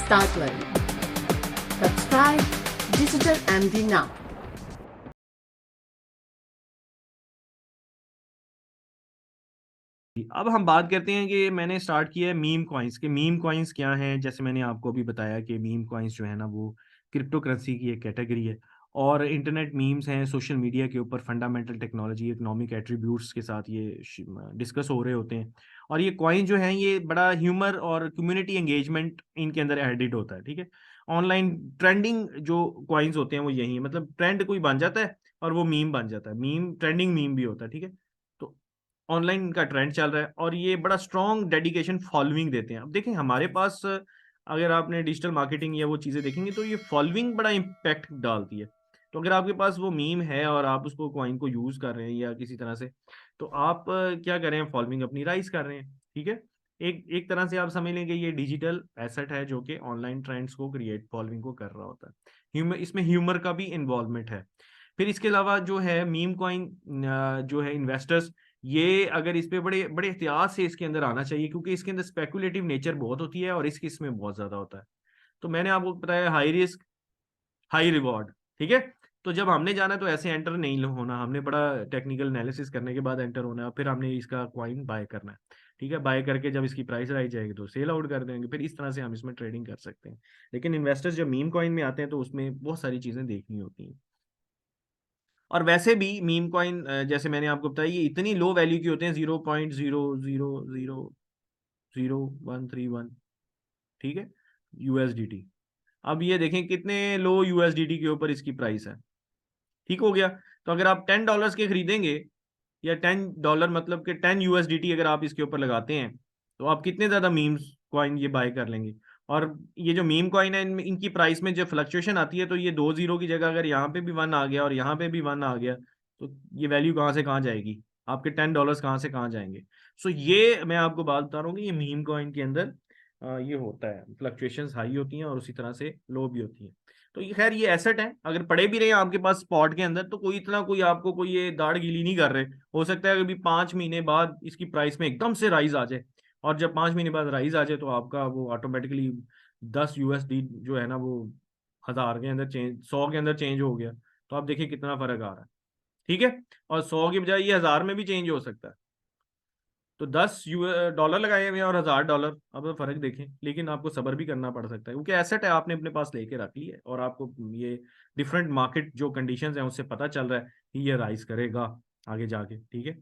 start learning. Subscribe Digital MD now. अब हम बात करते हैं कि मैंने स्टार्ट किया है मीम कॉइन्स के। मीम कॉइन्स क्या हैं? जैसे मैंने आपको अभी बताया कि मीम कॉइन्स जो है ना वो क्रिप्टो करेंसी की एक कैटेगरी है और इंटरनेट मीम्स हैं सोशल मीडिया के ऊपर फंडामेंटल टेक्नोलॉजी इकोनॉमिक एट्रीब्यूट्स के साथ ये डिस्कस हो रहे होते हैं। और ये कॉइन जो हैं ये बड़ा ह्यूमर और कम्युनिटी एंगेजमेंट इनके अंदर एडिड होता है। ठीक है, ऑनलाइन ट्रेंडिंग जो कॉइन्स होते हैं वो यही है, मतलब ट्रेंड कोई बन जाता है और वो मीम बन जाता है। मीम ट्रेंडिंग मीम भी होता है। ठीक है, तो ऑनलाइन का ट्रेंड चल रहा है और ये बड़ा स्ट्रॉन्ग डेडिकेशन फॉलोइंग देते हैं। अब देखें हमारे पास अगर आपने डिजिटल मार्केटिंग या वो चीज़ें देखेंगे तो ये फॉलोइंग बड़ा इम्पैक्ट डालती है। तो अगर आपके पास वो मीम है और आप उसको कॉइन को यूज़ कर रहे हैं या किसी तरह से, तो आप क्या कर रहे हैं, फॉलोइंग अपनी राइज कर रहे हैं। ठीक है, एक एक तरह से आप समझ लेंगे ये डिजिटल एसेट है जो कि ऑनलाइन ट्रेंड्स को क्रिएट फॉलोइंग को कर रहा होता है। ह्यूमर, इसमें ह्यूमर का भी इन्वॉल्वमेंट है। फिर इसके अलावा जो है मीम कॉइन जो है इन्वेस्टर्स, ये अगर इस पे बड़े बड़े एहतियात से इसके अंदर आना चाहिए क्योंकि इसके अंदर स्पेकुलेटिव नेचर बहुत होती है और रिस्क इसमें बहुत ज्यादा होता है। तो मैंने आपको बताया हाई रिस्क हाई रिवॉर्ड। ठीक है, तो जब हमने जाना है तो ऐसे एंटर नहीं होना, हमने बड़ा टेक्निकल एनालिसिस करने के बाद एंटर होना है, फिर हमने इसका कॉइन बाय करना है। ठीक है, बाय करके जब इसकी प्राइस राइज जाएगी तो सेल आउट कर देंगे, फिर इस तरह से हम इसमें ट्रेडिंग कर सकते हैं। लेकिन इन्वेस्टर्स जब मीम कॉइन में आते हैं तो उसमें बहुत सारी चीजें देखनी होती हैं। और वैसे भी मीम कॉइन जैसे मैंने आपको बताया ये इतनी लो वैल्यू की होते हैं, 0.0000131। ठीक है, यूएसडीटी। अब ये देखें कितने लो यूएसडीटी के ऊपर इसकी प्राइस है। ठीक हो गया, तो अगर आप $10 के खरीदेंगे या $10 मतलब कि 10 USDT अगर आप इसके ऊपर लगाते हैं तो आप कितने ज्यादा मीम्स कॉइन ये बाय कर लेंगे। और ये जो मीम कॉइन है इनकी प्राइस में जब फ्लक्चुएशन आती है तो ये 2 जीरो की जगह अगर यहाँ पे भी वन आ गया और यहाँ पे भी वन आ गया तो ये वैल्यू कहाँ से कहाँ जाएगी, आपके $10 कहाँ से कहाँ जाएंगे। सो ये मैं आपको बात बता रहा हूँ कि ये मीम कॉइन के अंदर ये होता है, फ्लक्चुएशंस हाई होती हैं और उसी तरह से लो भी होती हैं। तो ये खैर ये एसेट है, अगर पड़े भी रहे आपके पास स्पॉट के अंदर तो कोई इतना कोई आपको कोई ये दाढ़ गीली नहीं कर रहे। हो सकता है अभी 5 महीने बाद इसकी प्राइस में एकदम से राइज आ जाए और जब 5 महीने बाद राइज आ जाए तो आपका वो ऑटोमेटिकली 10 USD जो है ना वो 1000 के अंदर चेंज, 100 के अंदर चेंज हो गया। तो आप देखिए कितना फर्क आ रहा है। ठीक है, और 100 की बजाय ये 1000 में भी चेंज हो सकता है। तो $10 लगाए हुए हैं और $1000, अब तो फर्क देखें। लेकिन आपको सब्र भी करना पड़ सकता है क्योंकि एसेट है, आपने अपने पास लेके रख ली है और आपको ये डिफरेंट मार्केट जो कंडीशंस हैं उससे पता चल रहा है कि ये राइज करेगा आगे जाके। ठीक है,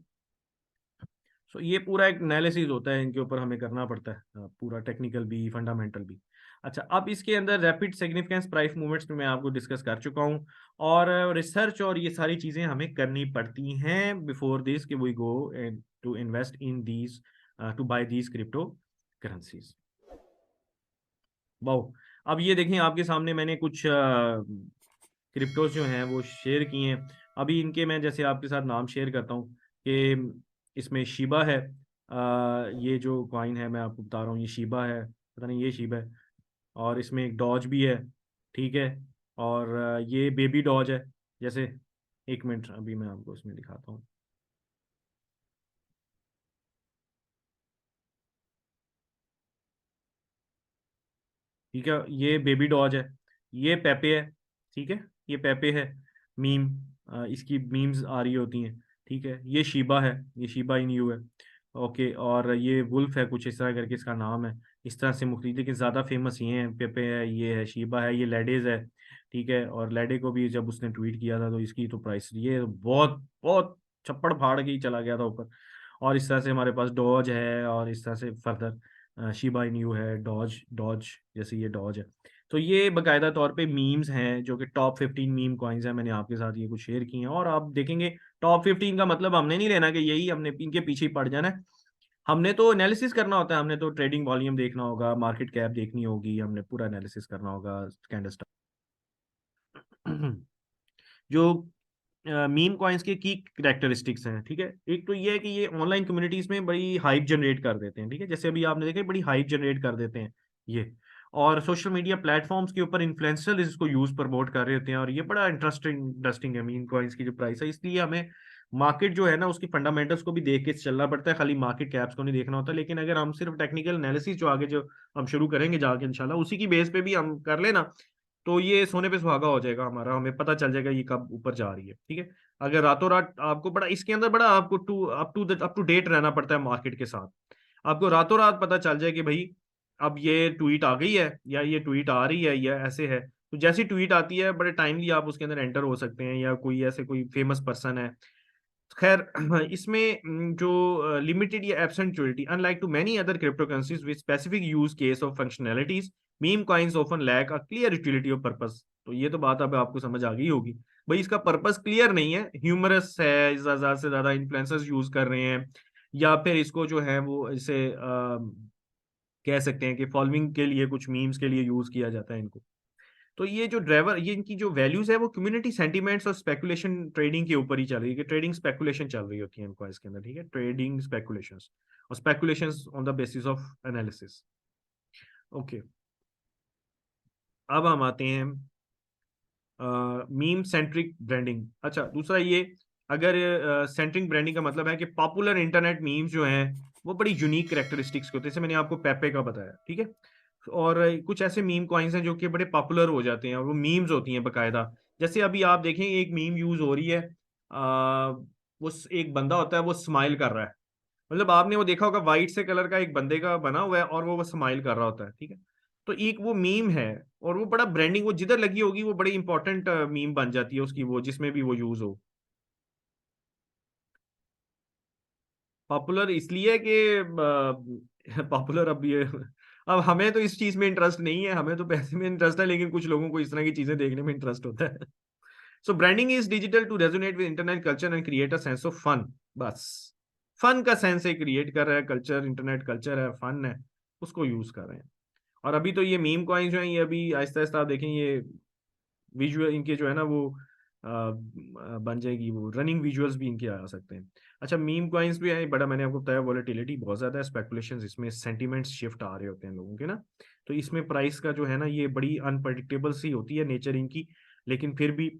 सो ये पूरा एक एनालिसिस होता है, इनके ऊपर हमें करना पड़ता है पूरा टेक्निकल भी फंडामेंटल भी। अच्छा, अब इसके अंदर रैपिड सिग्निफिकेंस प्राइस मूवमेंट्स में मैं आपको डिस्कस कर चुका हूँ और रिसर्च और ये सारी चीज़ें हमें करनी पड़ती हैं बिफोर दिस कि we go to invest in these to buy these crypto currencies. Wow, अब ये देखें आपके सामने मैंने कुछ क्रिप्टोज जो हैं वो शेयर किए हैं। अभी इनके मैं जैसे आपके साथ नाम शेयर करता हूँ कि इसमें शिबा है, ये जो कॉइन है मैं आपको बता रहा हूँ ये शिबा है, पता नहीं ये शिबा है। और इसमें एक डॉज भी है। ठीक है, और ये बेबी डॉज है। जैसे एक मिनट अभी मैं आपको इसमें दिखाता हूँ। ठीक है, ये बेबी डॉज है, ये पेपे है। ठीक है, ये पेपे है मीम, इसकी मीम्स आ रही होती हैं। ठीक है, ये शीबा है, ये शीबा इन यू है। ओके, और ये वुल्फ है, कुछ इस तरह करके इसका नाम है। इस तरह से मुख्तलिफ, लेकिन ज़्यादा फेमस ये है, पेपे है, ये है शीबा है, ये लेडेज है। ठीक है, और लेडे को भी जब उसने ट्वीट किया था तो इसकी तो प्राइस ये बहुत बहुत छप्पड़ फाड़ के ही चला गया था ऊपर। और इस तरह से हमारे पास डॉज है और इस तरह से फर्दर शिबा इनू है, डॉज डॉज जैसे ये डॉज है। तो ये बाकायदा तौर पे मीम्स हैं जो कि टॉप 15 मीम कॉइन्स हैं, मैंने आपके साथ ये कुछ शेयर किए हैं। और आप देखेंगे टॉप 15 का मतलब हमने नहीं लेना कि यही हमने इनके पीछे ही पड़ जाना है। हमने तो एनालिसिस करना होता है, हमने तो ट्रेडिंग वॉल्यूम देखना होगा, मार्केट कैप देखनी होगी, हमने पूरा एनालिसिस करना होगा कैंडल जो मीम कॉइन्स के की करेक्टरिस्टिक्स हैं। ठीक है, एक तो ये है कि ये ऑनलाइन कम्युनिटीज में बड़ी हाइप जनरेट कर देते हैं। ठीक है, जैसे अभी आपने देखा बड़ी हाइप जनरेट कर देते हैं ये। और सोशल मीडिया प्लेटफॉर्म्स के ऊपर इन्फ्लुएंसर इसको यूज प्रमोट कर रहे होते हैं और ये बड़ा इंटरेस्टिंग इंटरेस्टिंग है मीम कॉइन्स की जो प्राइस है, इसलिए हमें मार्केट जो है ना उसकी फंडामेंटल्स को भी देख के चलना पड़ता है, खाली मार्केट कैप्स को नहीं देखना होता। लेकिन अगर हम सिर्फ टेक्निकल एनालिसिस जो आगे जो हम शुरू करेंगे जाके इंशाल्लाह उसी की बेस पे भी हम कर लेना, तो ये सोने पे सुहागा हो जाएगा हमारा, हमें पता चल जाएगा ये कब ऊपर जा रही है। ठीक है, अगर रातों रात आपको बड़ा इसके अंदर बड़ा आपको अप टू डेट रहना पड़ता है मार्केट के साथ। आपको रातों रात पता चल जाए कि भाई अब ये ट्वीट आ गई है या ये ट्वीट आ रही है या ऐसे है, तो जैसी ट्वीट आती है बड़े टाइमली आप उसके अंदर एंटर हो सकते हैं, या कोई ऐसे कोई फेमस पर्सन है। खैर इसमें जो लिमिटेड या absent durability, unlike to many other cryptocurrencies with specific use case of functionalities, meme coins often lack a clear utility of purpose. तो ये तो बात अब आपको समझ आ गई होगी, भाई इसका पर्पस क्लियर नहीं है, ह्यूमरस है, ज्यादा से ज्यादा इन्फ्लुएंसर्स यूज कर रहे हैं, या फिर इसको जो है वो इसे कह सकते हैं कि फॉलोइंग के लिए कुछ मीम्स के लिए यूज किया जाता है इनको। तो ये जो ड्राइवर, ये इनकी जो वैल्यूज है वो कम्युनिटी सेंटीमेंट्स और स्पेकुलेशन ट्रेडिंग के ऊपर ही चल रही है, कि ट्रेडिंग स्पेकुलेशन चल रही होती है इनको इसके अंदर। ठीक है, ट्रेडिंग स्पेकुलेशंस और speculations on the basis of analysis. Okay, अब हम आते हैं मीम सेंट्रिक ब्रांडिंग। अच्छा, दूसरा ये, अगर सेंट्रिक ब्रांडिंग का मतलब है कि पॉपुलर इंटरनेट मीम्स जो हैं वो बड़ी यूनिक कैरेक्टरिस्टिक्स के होते हैं, जैसे मैंने आपको पेपे का बताया। ठीक है, और कुछ ऐसे मीम कॉइन्स हैं जो कि बड़े पॉपुलर हो जाते हैं और वो मीम्स होती हैं बकायदा। जैसे अभी आप देखें एक मीम यूज हो रही है, वो एक बंदा होता है वो स्माइल कर रहा है, मतलब आपने वो देखा होगा वाइट से कलर का एक बंदे का बना हुआ है और वो स्माइल कर रहा होता है। ठीक है, तो एक वो मीम है और वो बड़ा ब्रांडिंग, वो जिधर लगी होगी वो बड़ी इंपॉर्टेंट मीम बन जाती है उसकी, वो जिसमें भी वो यूज हो। पॉपुलर इसलिए कि पॉपुलर, अब ये अब हमें तो इस चीज में इंटरेस्ट नहीं है, हमें तो पैसे में इंटरेस्ट है, लेकिन कुछ लोगों को इस तरह की चीजें देखने में इंटरेस्ट होता है। So branding is digital to resonate with internet culture and create a sense of fun. बस फन का सेंस है, क्रिएट कर रहा है कल्चर, इंटरनेट कल्चर है, फन है, उसको यूज कर रहे हैं। और अभी तो ये मीम कॉइन्स जो हैं ये अभी आहिस्ता आहिस्ता आप देखें ये विजुअल इनके जो है ना वो बन जाएगी, वो रनिंग विजुअल्स भी इनके आ सकते हैं। अच्छा, मीम कॉइन्स भी है बड़ा, मैंने आपको बताया वॉलेटिलिटी बहुत ज्यादा है, स्पेकुलेशंस इसमें, सेंटिमेंट्स शिफ्ट आ रहे होते हैं लोगों के ना, तो इसमें प्राइस का जो है ना ये बड़ी अनप्रडिक्टेबल सी होती है नेचर इनकी, लेकिन फिर भी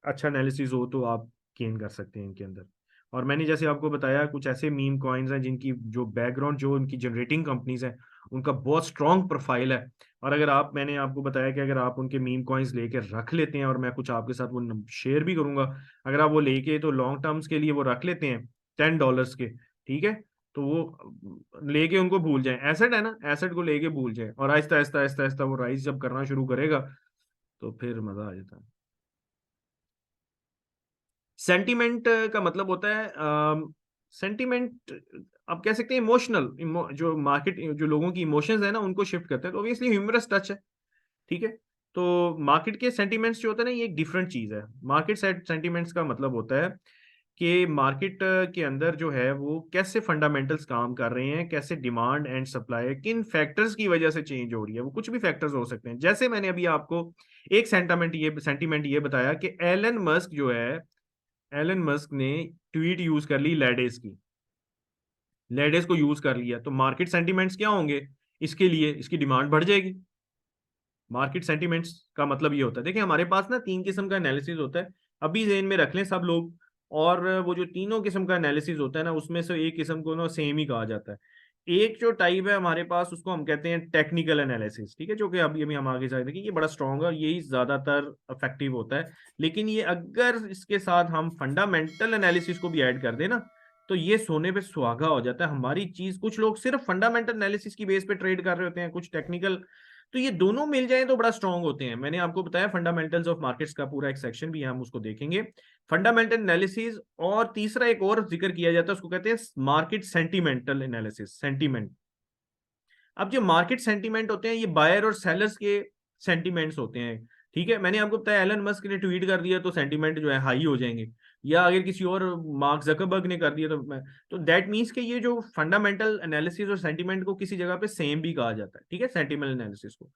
अच्छा एनालिसिस हो तो आप गेन कर सकते हैं इनके अंदर। और मैंने जैसे आपको बताया कुछ ऐसे मीम कॉइन्स हैं जिनकी जो बैकग्राउंड, जो उनकी जनरेटिंग कंपनीज हैं, उनका बहुत स्ट्रॉन्ग प्रोफाइल है। और अगर आप, मैंने आपको बताया कि अगर आप उनके मीम कॉइन्स लेके रख लेते हैं, और मैं कुछ आपके साथ वो शेयर भी करूंगा, अगर आप वो लेके तो लॉन्ग टर्म्स के लिए वो रख लेते हैं $10 के, ठीक है, तो वो लेके उनको भूल जाएं, एसेट है ना, एसेट को लेके भूल जाएं, और आहिस्ता आहिस्ता आहिस्ता आहिस्ता वो राइज जब करना शुरू करेगा तो फिर मजा आ जाता है। सेंटिमेंट का मतलब होता है सेंटिमेंट, आप कह सकते हैं इमोशनल, जो मार्केट, जो लोगों की इमोशंस है ना उनको शिफ्ट करते हैं, तो ऑब्वियसली ह्यूमरस टच है। ठीक है, तो मार्केट के सेंटिमेंट्स जो होते हैं ना ये एक डिफरेंट चीज है। मार्केट सेंटिमेंट्स का मतलब होता है कि मार्केट के अंदर जो है वो कैसे फंडामेंटल्स काम कर रहे हैं, कैसे डिमांड एंड सप्लाई किन फैक्टर्स की वजह से चेंज हो रही है, वो कुछ भी फैक्टर्स हो सकते हैं। जैसे मैंने अभी आपको एक सेंटिमेंट ये बताया कि एलन मस्क ने ट्वीट यूज कर ली लेडेस की, लेडेस को यूज कर लिया, तो मार्केट सेंटिमेंट्स क्या होंगे इसके लिए, इसकी डिमांड बढ़ जाएगी। मार्केट सेंटिमेंट्स का मतलब ये होता है, देखिए हमारे पास ना 3 किस्म का एनालिसिस होता है, अभी जेन में रख लें सब लोग। और वो जो तीनों किस्म का एनालिसिस होता है ना उसमें से एक किस्म को ना सेम ही कहा जाता है। एक जो टाइप है हमारे पास उसको हम कहते हैं टेक्निकल एनालिसिस, ठीक है, जो कि अभी अभी हम आगे जाएंगे कि ये बड़ा स्ट्रांग है और यही ज्यादातर इफेक्टिव होता है। लेकिन ये अगर इसके साथ हम फंडामेंटल एनालिसिस को भी ऐड कर दें ना, तो ये सोने पे सुहागा हो जाता है हमारी चीज। कुछ लोग सिर्फ फंडामेंटल एनालिसिस की बेस पे ट्रेड कर रहे होते हैं, कुछ टेक्निकल, तो ये दोनों मिल जाएं तो बड़ा स्ट्रांग होते हैं। मैंने आपको बताया फंडामेंटल्स ऑफ मार्केट्स का पूरा एक सेक्शन भी है, हम उसको देखेंगे, फंडामेंटल एनालिसिस। और तीसरा एक और जिक्र किया जाता है, उसको कहते हैं मार्केट सेंटिमेंटल एनालिसिस, सेंटिमेंट। अब जो मार्केट सेंटिमेंट होते हैं ये बायर और सेलर्स के सेंटिमेंट्स होते हैं। ठीक है, मैंने आपको बताया एलन मस्क ने ट्वीट कर दिया तो सेंटिमेंट जो है हाई हो जाएंगे, या अगर किसी और मार्क जकरबर्ग ने कर दिया तो दैट मीन्स कि ये जो फंडामेंटल एनालिसिस और सेंटिमेंट को किसी जगह पे सेम भी कहा जाता है। ठीक है, सेंटिमेंटल एनालिसिस को।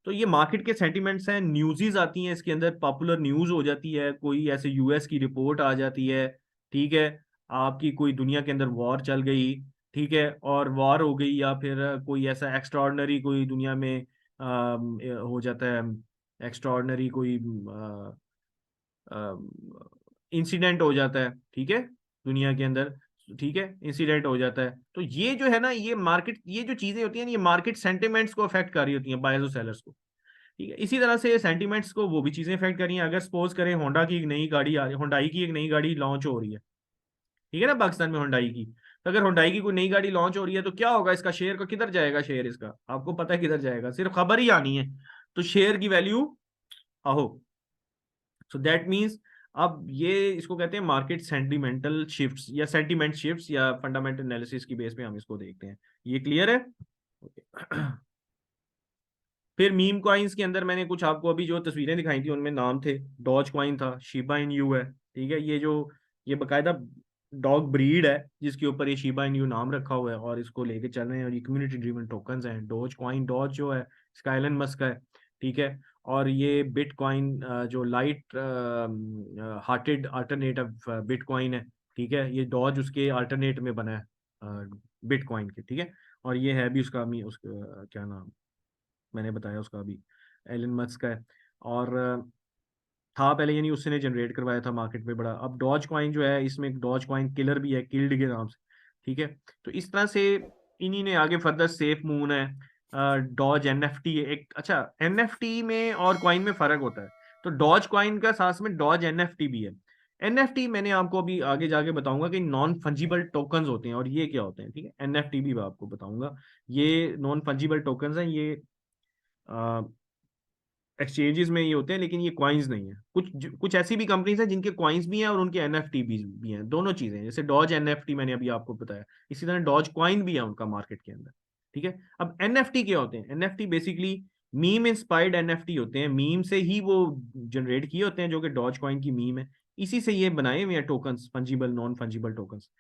तो ये मार्केट के सेंटिमेंट्स हैं, न्यूज़ आती हैं इसके अंदर, पॉपुलर न्यूज हो जाती है, कोई ऐसे यूएस की रिपोर्ट आ जाती है, ठीक है, आपकी कोई दुनिया के अंदर वॉर चल गई, ठीक है, और वॉर हो गई, या फिर कोई ऐसा एक्स्ट्राऑर्डिनरी कोई दुनिया में हो जाता है, एक्स्ट्राऑर्डिनरी कोई इंसिडेंट हो जाता है, ठीक है, दुनिया के अंदर, ठीक है, इंसिडेंट हो जाता है, तो ये जो है ना, ये मार्केट, ये जो चीजें होती हैं ये मार्केट सेंटिमेंट्स को अफेक्ट कर रही होती हैं, बायर्स और सेलर्स को, ठीक है। इसी तरह से सेंटिमेंट्स को वो भी चीजें अफेक्ट कर रही हैं। अगर सपोज करें होंडा की एक नई गाड़ी आ रही है, हुंडई की एक नई गाड़ी लॉन्च हो रही है, ठीक है ना, पाकिस्तान में हुंडई की, तो अगर हुंडई की कोई नई गाड़ी लॉन्च हो रही है तो क्या होगा, इसका शेयर का किधर जाएगा, शेयर इसका आपको पता है किधर जाएगा, सिर्फ खबर ही आनी है तो शेयर की वैल्यू आहो। सो दैट मीन्स अब ये इसको कहते हैं मार्केट सेंटिमेंटल शिफ्ट्स या सेंटिमेंट शिफ्ट्स या फंडामेंटल एनालिसिस की बेस पे हम इसको देखते हैं। ये क्लियर है? okay. फिर मीम कॉइन्स के अंदर मैंने कुछ आपको अभी जो तस्वीरें दिखाई थी उनमें नाम थे, डॉज कॉइन था, शिबा इन यू है, ठीक है, ये बाकायदा डॉग ब्रीड है जिसके ऊपर ये शिबा इन यू नाम रखा हुआ है और इसको लेके चल रहे हैं, और ये कम्युनिटी ड्रिवन टोकन्स हैं। डॉज कॉइन, डॉज जो है इसका एलन मस्क का है, ठीक है, और ये बिटकॉइन जो लाइट हार्टेड अल्टरनेटिव बिटकॉइन है, ठीक है, ये डॉज उसके अल्टरनेट में बना है बिटकॉइन के, ठीक है, और ये है भी उसका क्या नाम मैंने बताया उसका अभी, एलन मस्क का है, और था पहले, यानी उसने जनरेट करवाया था मार्केट में बड़ा। अब डॉज कॉइन जो है, इसमें डॉज कॉइन किलर भी है, किल्ड के नाम से, ठीक है। तो इस तरह से इन्हीं ने आगे फर्दर सेफ मून है, डॉज एनएफटी एक, अच्छा एनएफटी में और कॉइन में फर्क होता है, तो डॉज कॉइन का साथ में डॉज एनएफटी भी है। एनएफटी मैंने आपको अभी आगे जाके बताऊंगा कि नॉन फंजिबल टोकन्स होते हैं और ये क्या होते हैं, ठीक है, एनएफटी भी मैं आपको बताऊंगा। ये नॉन फंजिबल टोकन्स हैं, ये एक्सचेंजेस में ये होते हैं, लेकिन ये कॉइन्स नहीं है। कुछ ऐसी भी कंपनीज हैं जिनके कॉइन्स भी हैं और उनके एनएफटी भी हैं, दोनों चीजें, जैसे डॉज एनएफटी मैंने अभी आपको बताया, इसी तरह डॉज कॉइन भी है उनका मार्केट के अंदर, ठीक है। अब एनएफटी क्या होते हैं? NFT basically meme inspired NFT होते हैं, मीम से ही वो जनरेट किए होते हैं, जो कि डॉज कॉइन की मीम है, इसी से ये बनाए हुए हैं tokens, fungible non fungible tokens.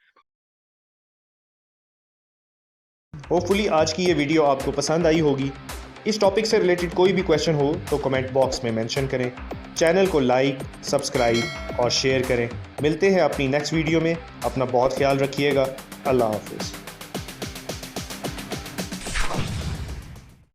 Hopefully आज की ये वीडियो आपको पसंद आई होगी। इस टॉपिक से रिलेटेड कोई भी क्वेश्चन हो तो कमेंट बॉक्स में मेंशन करें। चैनल को लाइक, सब्सक्राइब और शेयर करें। मिलते हैं अपनी नेक्स्ट वीडियो में। अपना बहुत ख्याल रखिएगा। अल्लाह हाफिज़।